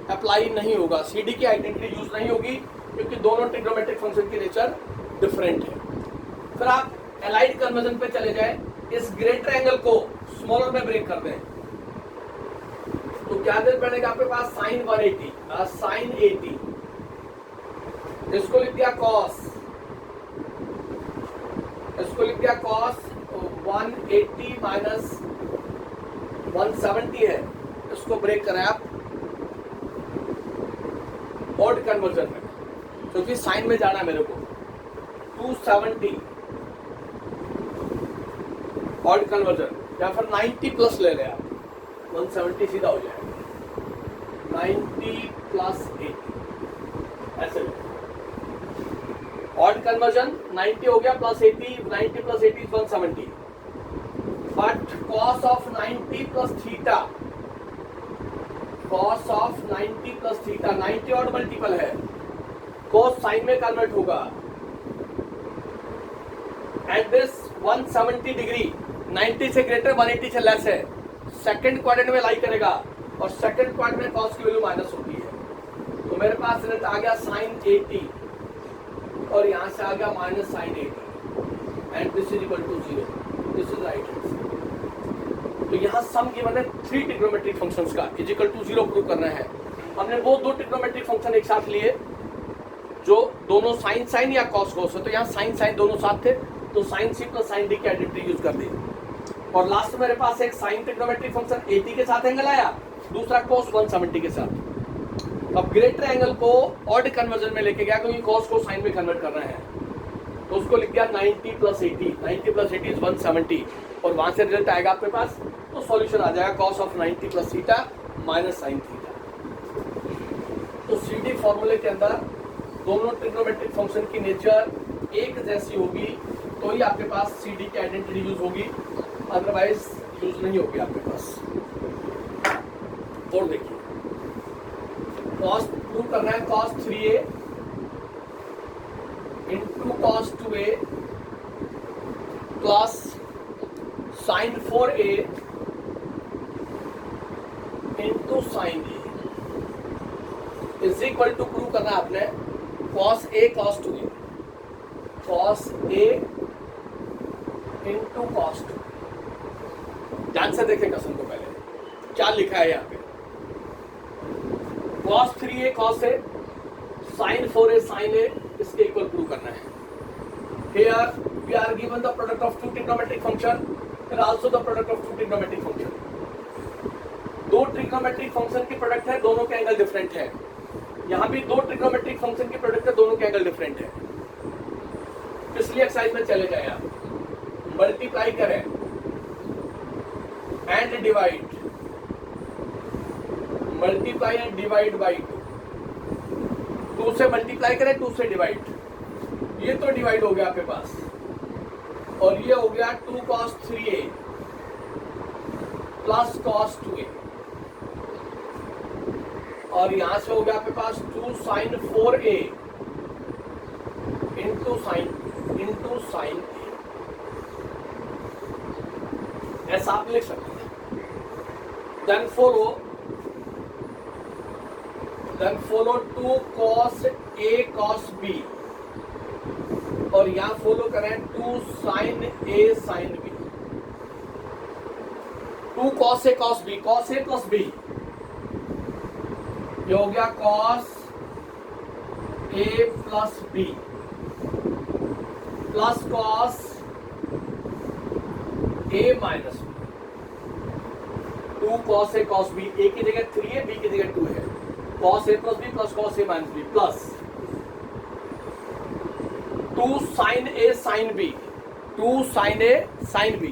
अप्लाई नहीं होगा, CD की आइडेंटिटी यूज नहीं होगी, क्योंकि दोनों ट्रिग्नोमेट्रिक फंक्शन की नेचर डिफरेंट है। फिर आप एलाइड कन्वर्जन पे चले जाए, इस ग्रेटर एंगल को स्मॉलर में ब्रेक कर दें, तो क्या देर पड़ेगा आपके पास साइन 180 साइन 80, इसको लिख दिया कॉस, इसको लिख दिया कॉस 180 माइनस 170 है, इसको ब्रेक करें आप ऑड कन्वर्जन में, क्योंकि साइन में जाना है मेरे को। 270 ऑड कन्वर्जन, या फिर 90 प्लस ले लें आप, 170 सीधा हो जाएगा 90 प्लस 80 ऐसे। ऑड कन्वर्जन 90 हो गया plus 80, 90 plus 80 is 170। But cos of 90 plus theta, cos of 90 plus theta 90 odd multiple है, कॉस साइन में कन्वर्ट होगा, एंड दिस 170 डिग्री 90 से ग्रेटर 180 से लेस है, सेकंड क्वाड्रेंट में लाई करेगा, और सेकंड क्वाड्रेंट में कॉस की वैल्यू माइनस होती है। तो मेरे पास रिजल्ट आ गया साइन 80 और यहां से आ गया minus sine 80 and this is equal to 0, this is right answer. तो यहां सम गिवन है 3 ट्रिग्नोमेट्रिक फंक्शंस का, इज इक्वल टू 0 प्रूव करना है। हमने वो 2 ट्रिग्नोमेट्रिक फंक्शन एक साथ लिए जो दोनों साइन साइन या कॉस कॉस है, तो यहाँ साइन साइन दोनों साथ थे, तो sine C plus sine D की आइडेंटिटी यूज कर दी। और लास्ट में मेरे पास एक साइन ट्रिग्नोमेट्रिक फंक्शन 80 के साथ एंगल आया, दूसरा कॉस 170 के साथ। अब ग्रेटर एंगल को ऑड कन्वर्जन में लेके गया, क्योंकि कॉस को साइन में कन्वर्ट करना है, तो उसको लिख दिया 90 प्लस 80, 90 प्लस 80 इज 170, और वहां से रिजल्ट आएगा आपके पास, तो सॉल्यूशन आ जाएगा cos of 90 plus theta minus sine theta. तो CD फॉर्मूले के अंदर दोनों ट्रिग्नोमेट्रिक फंक्शन की नेचर एक जैसी होगी, तो ही आपके पास CD की आइडेंटिटी यूज होगी, अदरवाइज यूज नहीं होगी आपके पास। और देखिए कॉस प्रूव करना है, cos 3a into cos 2a plus sine 4a into sine a is equal to prove करना है आपने cos a cos 2a, cos a into cos 2। ध्यान से देखें क्वेश्चन को, पहले क्या लिखा है यहाँ पे, cos 3a cos a sin 4a sin a, इसके इक्वल प्रूव करना है। Here we are given the product of 2 trigonometric function and also the product of 2 trigonometric function। 2 trigonometric function की प्रोडक्ट है, दोनों के एंगल डिफरेंट है। यहाँ भी 2 trigonometric function की प्रोडक्ट है, दोनों के एंगल डिफरेंट है। पिछली एक्सरसाइज में चले जाए आप, मल्टीप्लाई करें and divide, multiply and divide by 2 से मल्टीप्लाई करें, 2 से डिवाइड, ये तो डिवाइड हो गया आपके पास, और ये हो गया 2 cos 3a plus cos 2a, और यहां से हो गया आपके पास 2 sin 4a इंटू साइन ऐसा आप लिख सकते हैं. Then follow 2 cos a cos b, और यहां फॉलो करें 2 sin a sin b. 2 cos a cos b, cos a plus b, ये हो गया cos a plus b plus cos a minus b. 2 cos a cos b, a की जगह 3 है, b की जगह 2 है. cos a plus b plus cos a minus b plus 2 sin a sin b, 2 sin a sin b.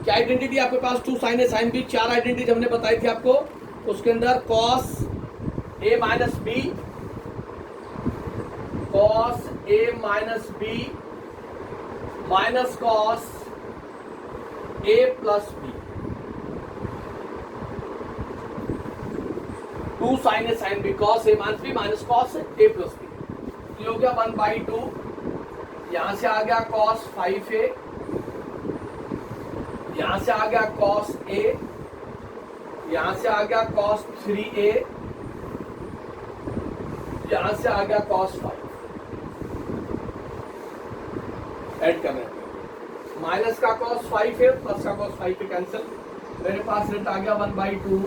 क्या identity आपके पास 2 sin a sin b? 4 identity हमने बताई थी आपको. उसके अंदर cos a minus b, cos a minus b minus cos a plus b. 2 sin a sin b, cos a minus b minus cos a plus b. ये हो गया 1/2. यहां से आ गया cos 5a, यहां से आ गया cos a, यहां से आ गया cos 3a, यहां से आ गया cos 5. ऐड करने माइनस का cos 5 है, प्लस का cos 5 पे कैंसिल. मेरे पास रेट आ गया 1/2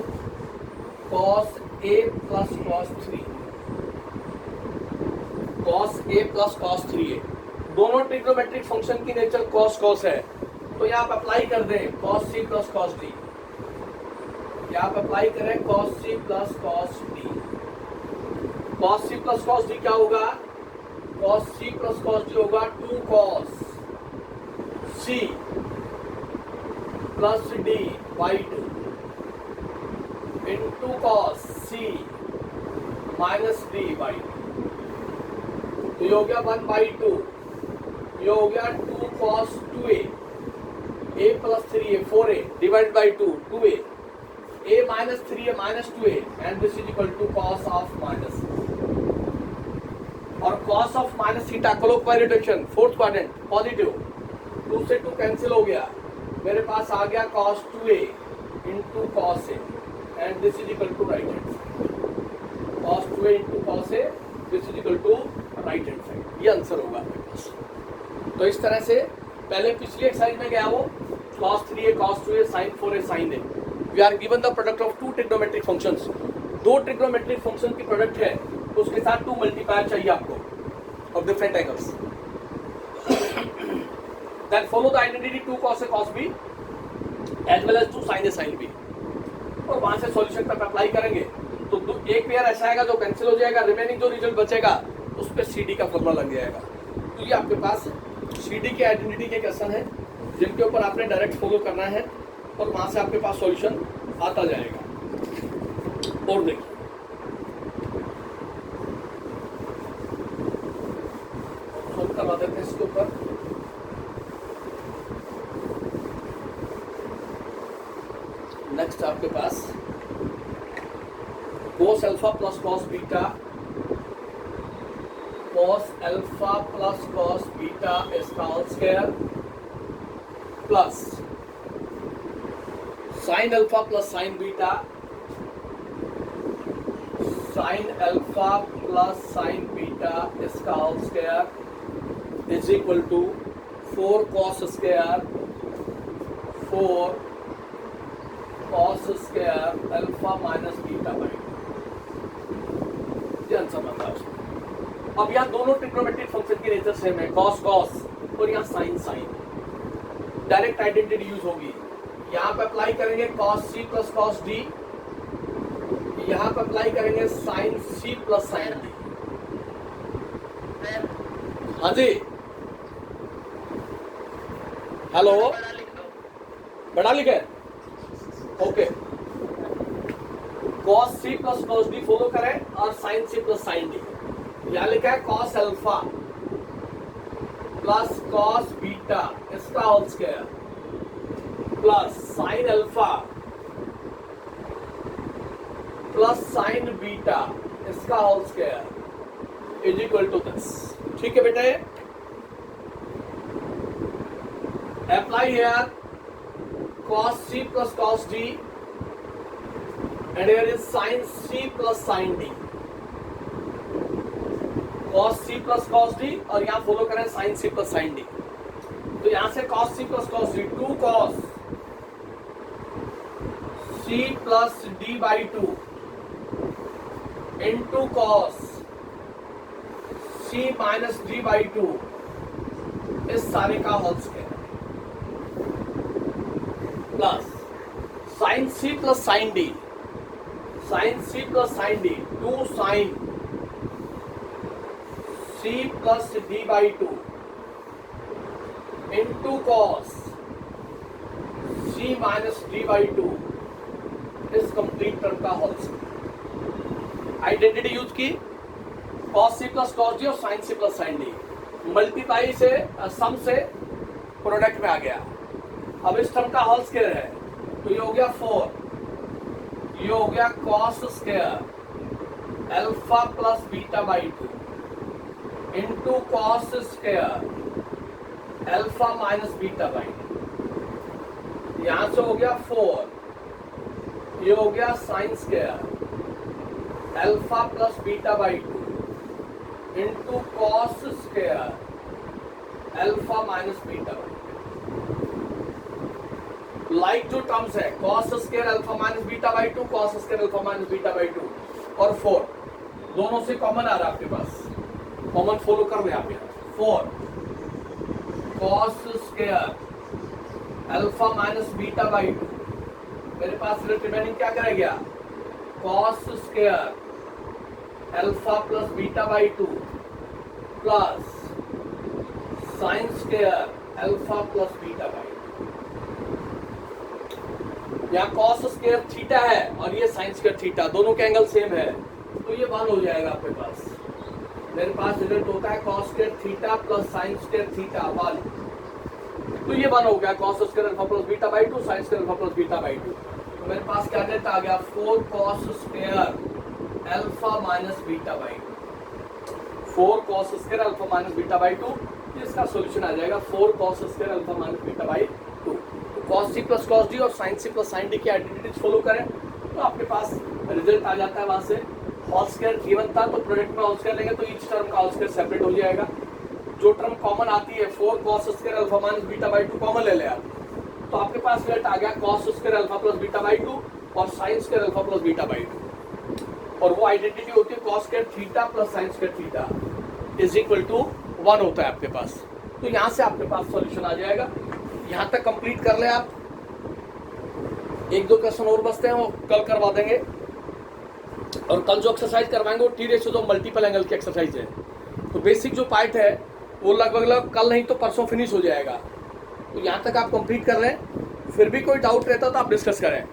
cos a plus cos 3, cos a plus cos 3a. दोनों ट्रिग्नोमेट्रिक फंक्शन की नेचर cos है, तो यहाँ आप अप्लाई कर दें cos c plus cos d. यहाँ आप अप्लाई करें cos c plus cos d. cos c plus cos d क्या होगा? cos c plus cos d होगा 2 cos c plus d by 2 into cos c minus d by 2. तो ये हो गया 1/2. ये हो गया 2 cos 2a, a plus 3a 4a divide by 2 2a, a minus 3a minus 2a, and this is equal to cos of minus. और cos of minus theta clockwise direction, fourth quadrant positive. 2 से 2 cancel हो गया. मेरे पास आ गया cos 2a into cos a, and this is equal to right hand side. cos 2a into cos a, this is equal to right hand side. ये answer होगा आपके पास. तो इस तरह से पहले पिछली एक्सरसाइज में गया वो cos 3a cos 2a sin 4a sin a. We are given the product of 2 trigonometric functions. 2 trigonometric function की प्रोडक्ट है, तो उसके साथ 2 मल्टीप्लायर चाहिए आपको of different angles. Then follow the identity 2 cos a cos b as well as 2 sin a sin b. और वहां से सॉल्यूशन तक अप्लाई करेंगे तो एक पेयर ऐसा आएगा जो कैंसिल हो जाएगा. रिमेनिंग जो रिजल्ट बचेगा उस पर सी डी का फॉर्मूला लग जाएगा. तो ये आपके पास सी डी के आइडेंटिटी के क्वेश्चन है जिनके ऊपर आपने डायरेक्ट फॉलो करना है, और वहां से आपके पास सॉल्यूशन आता जाएगा. और देखिए सोल्व करवा देते हैं इसके ऊपर. नेक्स्ट आपके पास cos alpha plus cos beta, cos alpha plus cos beta इसका whole square plus sin alpha plus sin beta, sin alpha plus sin beta इसका whole square is equal to 4 cos square 4 cos square alpha minus beta by. ये answer बनता है. अब यहाँ दोनों trigonometric function की नेचर सेम है, cos cos और यहाँ sin sin. Direct identity use होगी. यहाँ पे अप्लाई करेंगे cos c plus cos d, यहाँ पे अप्लाई करेंगे sin c plus sin d. हाँ जी, हेलो, बड़ा लिखे. Okay, cos c plus cos d follow करें और sin c plus sin d. यहाँ लिखा है cos alpha plus cos beta इसका whole square plus sine alpha plus sine beta इसका whole square is equal to this. ठीक है बेटे, apply here cos c plus cos d and here is sin c plus sin d, cos c plus cos d और यहां follow करें sin c plus sin d। तो यहां से cos c plus cos d 2 cos c plus d by 2 into cos c minus d by 2 इस सारे का whole square plus sine C plus sine D, sine C plus sine D 2 sine C plus D by 2 into cos C minus D by 2 इस complete term का whole square. Identity use की cos C plus cos D और sine C plus sine D, multiply से sum से product में आ गया। अब इस टर्म का होल स्क्वायर है तो ये हो गया 4, ये हो गया cos square alpha plus beta by 2 into cos square alpha minus beta by 2। यहां से हो गया 4, ये हो गया sine square alpha plus beta by 2 into cos square alpha minus beta by. Like जो टर्म्स है cos square alpha minus beta by 2, cos square alpha minus beta by 2 और 4 दोनों से कॉमन आ रहा है आपके पास, कॉमन फॉलो कर रहे हैं आप यहाँ। 4 cos square alpha minus beta by 2, मेरे पास रिमेनिंग क्या करे गया cos square alpha plus beta by 2 plus sine square alpha plus beta by. यहाँ कॉस स्क्वायर थीटा है और ये साइन स्क्वायर थीटा, दोनों के एंगल सेम है तो ये 1 हो जाएगा आपके पास। मेरे पास रिजल्ट होता है cos square theta plus sine square theta 1, तो ये 1 हो गया cos square alpha plus beta by 2 sine square alpha plus beta by 2। तो मेरे पास क्या डेटा आ गया 4 cos square alpha minus beta by 2, 4 cos square alpha minus beta by 2, इसका सोल्यूशन आ जाएगा 4 cos square alpha minus beta by 2। Cos C plus cos D और sine C plus sine D की आइडेंटिटीज फॉलो करें तो आपके पास result आ जाता है। वहां से होल स्क्वायर गिवन था तो प्रोडक्ट में होल स्क्वायर लेंगे तो ईच टर्म का होल स्क्वायर सेपरेट हो जाएगा। जो टर्म कॉमन आती है 4 cos square alpha minus beta by 2 common ले ले आप, तो आपके पास रिजल्ट आ गया cos square alpha plus beta by 2 और sine square alpha plus beta by 2, और वो आइडेंटिटी होती है cos square theta plus sine square theta is equal to 1 होता है आपके पास। तो यहाँ से आपके पास सॉल्यूशन आ जाएगा। यहाँ तक कंप्लीट कर ले आप, 1-2 क्वेश्चन और बचते हैं वो कल करवा देंगे, और कल जो एक्सरसाइज करवाएंगे वो T ratio of multiple angle की एक्सरसाइज है। तो बेसिक जो पार्ट है वो लगभग कल नहीं तो परसों फिनिश हो जाएगा। तो यहाँ तक आप कंप्लीट कर रहे हैं, फिर भी कोई डाउट रहता तो आप डिस्कस करें।